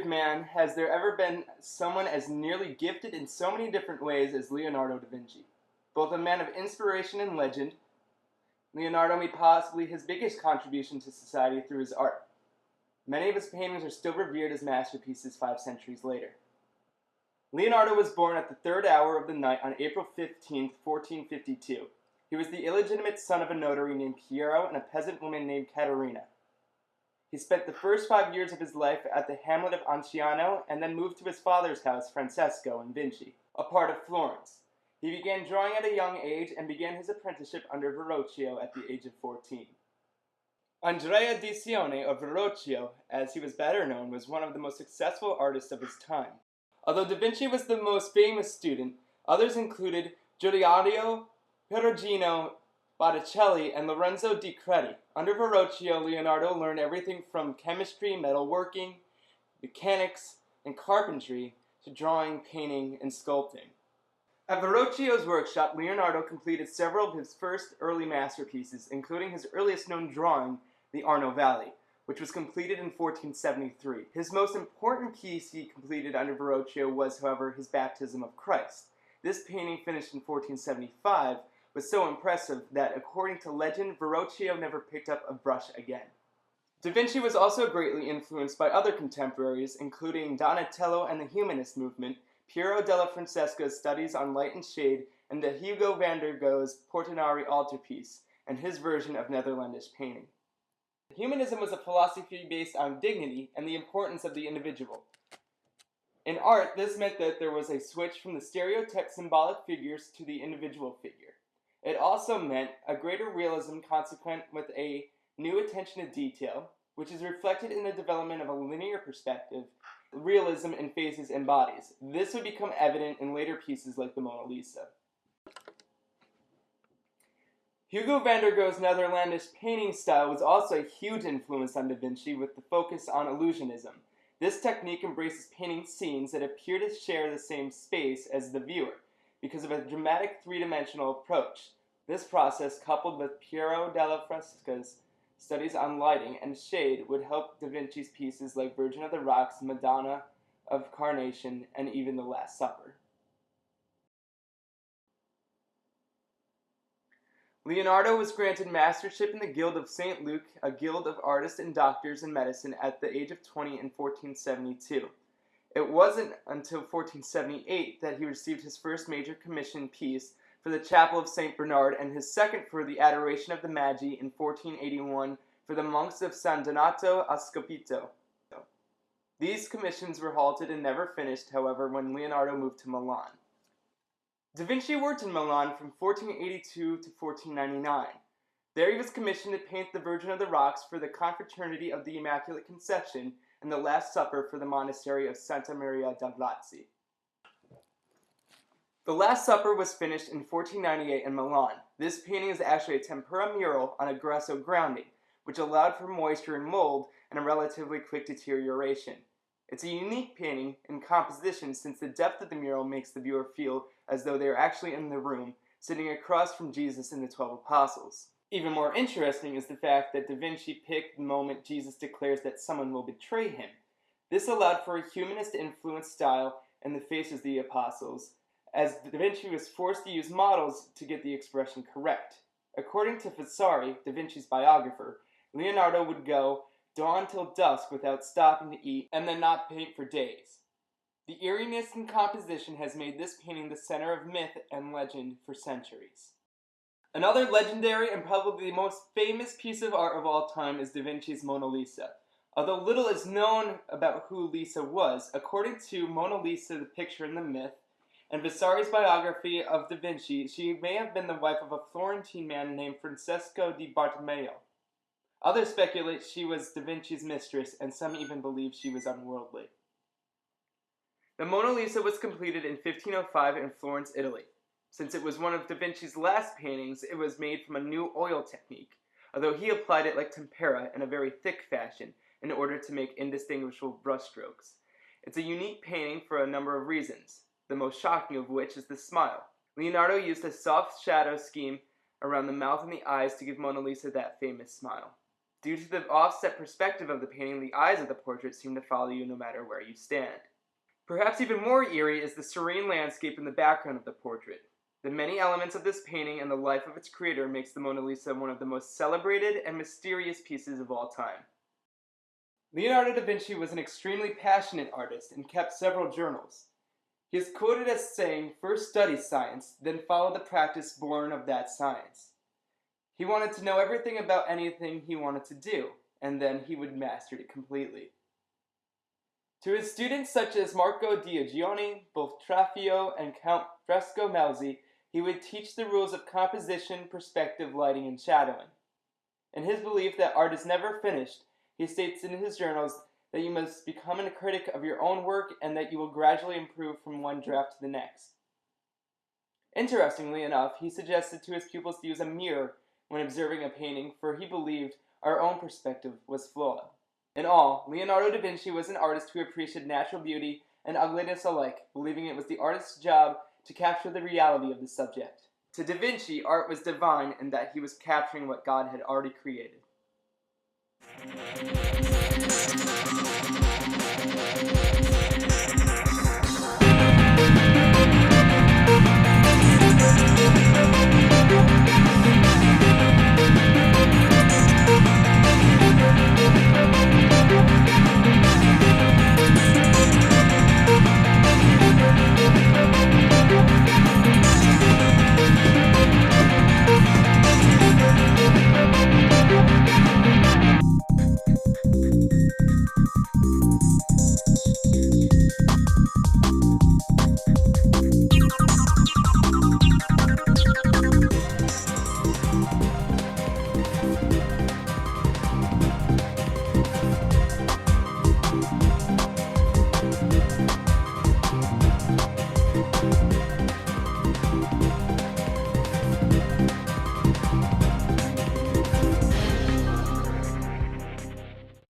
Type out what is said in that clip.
of man has there ever been someone as nearly gifted in so many different ways as Leonardo da Vinci. Both a man of inspiration and legend, Leonardo made possibly his biggest contribution to society through his art. Many of his paintings are still revered as masterpieces 5 centuries later. Leonardo was born at the third hour of the night on April 15, 1452. He was the illegitimate son of a notary named Piero and a peasant woman named Caterina. He spent the first 5 years of his life at the hamlet of Anciano and then moved to his father's house, Francesco, in Vinci, a part of Florence. He began drawing at a young age and began his apprenticeship under Verrocchio at the age of 14. Andrea di Cione, or Verrocchio, as he was better known, was one of the most successful artists of his time. Although da Vinci was the most famous student, others included Giuliano, Perugino, Botticelli, and Lorenzo di Credi. Under Verrocchio, Leonardo learned everything from chemistry, metalworking, mechanics, and carpentry to drawing, painting, and sculpting. At Verrocchio's workshop, Leonardo completed several of his first early masterpieces, including his earliest known drawing, the Arno Valley, which was completed in 1473. His most important piece he completed under Verrocchio was, however, his Baptism of Christ. This painting, finished in 1475, was so impressive that, according to legend, Verrocchio never picked up a brush again. Da Vinci was also greatly influenced by other contemporaries, including Donatello and the Humanist movement, Piero della Francesca's studies on light and shade, and the Hugo van der Gogh's Portinari altarpiece, and his version of Netherlandish painting. Humanism was a philosophy based on dignity and the importance of the individual. In art, this meant that there was a switch from the stereotyped symbolic figures to the individual figure. It also meant a greater realism consequent with a new attention to detail, which is reflected in the development of a linear perspective, realism in faces and bodies. This would become evident in later pieces like the Mona Lisa. Hugo van der Gogh's Netherlandish painting style was also a huge influence on Da Vinci, with the focus on illusionism. This technique embraces painting scenes that appear to share the same space as the viewer, because of a dramatic three-dimensional approach. This process, coupled with Piero della Francesca's studies on lighting and shade, would help Da Vinci's pieces like Virgin of the Rocks, Madonna of Carnation, and even The Last Supper. Leonardo was granted mastership in the Guild of St. Luke, a guild of artists and doctors in medicine, at the age of 20 in 1472. It wasn't until 1478 that he received his first major commission piece for the Chapel of St. Bernard, and his second for the Adoration of the Magi in 1481 for the monks of San Donato a Scopito. These commissions were halted and never finished, however, when Leonardo moved to Milan. Da Vinci worked in Milan from 1482 to 1499. There he was commissioned to paint the Virgin of the Rocks for the Confraternity of the Immaculate Conception and the Last Supper for the monastery of Santa Maria dei Lazzi. The Last Supper was finished in 1498 in Milan. This painting is actually a tempera mural on a gesso grounding, which allowed for moisture and mold and a relatively quick deterioration. It's a unique painting in composition, since the depth of the mural makes the viewer feel as though they are actually in the room, sitting across from Jesus and the 12 apostles. Even more interesting is the fact that Da Vinci picked the moment Jesus declares that someone will betray him. This allowed for a humanist-influenced style in the faces of the apostles, as Da Vinci was forced to use models to get the expression correct. According to Vasari, Da Vinci's biographer, Leonardo would go dawn till dusk without stopping to eat, and then not paint for days. The eeriness in composition has made this painting the center of myth and legend for centuries. Another legendary and probably the most famous piece of art of all time is Da Vinci's Mona Lisa. Although little is known about who Lisa was, according to Mona Lisa, the picture in the myth, and Vasari's biography of Da Vinci, she may have been the wife of a Florentine man named Francesco di Bartolomeo. Others speculate she was Da Vinci's mistress, and some even believe she was unworldly. The Mona Lisa was completed in 1505 in Florence, Italy. Since it was one of Da Vinci's last paintings, it was made from a new oil technique, although he applied it like tempera in a very thick fashion in order to make indistinguishable brushstrokes. It's a unique painting for a number of reasons, the most shocking of which is the smile. Leonardo used a soft shadow scheme around the mouth and the eyes to give Mona Lisa that famous smile. Due to the offset perspective of the painting, the eyes of the portrait seem to follow you no matter where you stand. Perhaps even more eerie is the serene landscape in the background of the portrait. The many elements of this painting and the life of its creator makes the Mona Lisa one of the most celebrated and mysterious pieces of all time. Leonardo da Vinci was an extremely passionate artist and kept several journals. He is quoted as saying, "First study science, then follow the practice born of that science." He wanted to know everything about anything he wanted to do, and then he would master it completely. To his students such as Marco Giorgione, Boltraffio, and Count Fresco Melzi, he would teach the rules of composition, perspective, lighting, and shadowing. In his belief that art is never finished, he states in his journals that you must become a critic of your own work and that you will gradually improve from one draft to the next. Interestingly enough, he suggested to his pupils to use a mirror when observing a painting, for he believed our own perspective was flawed. In all, Leonardo da Vinci was an artist who appreciated natural beauty and ugliness alike, believing it was the artist's job to capture the reality of the subject. To da Vinci, art was divine in that he was capturing what God had already created.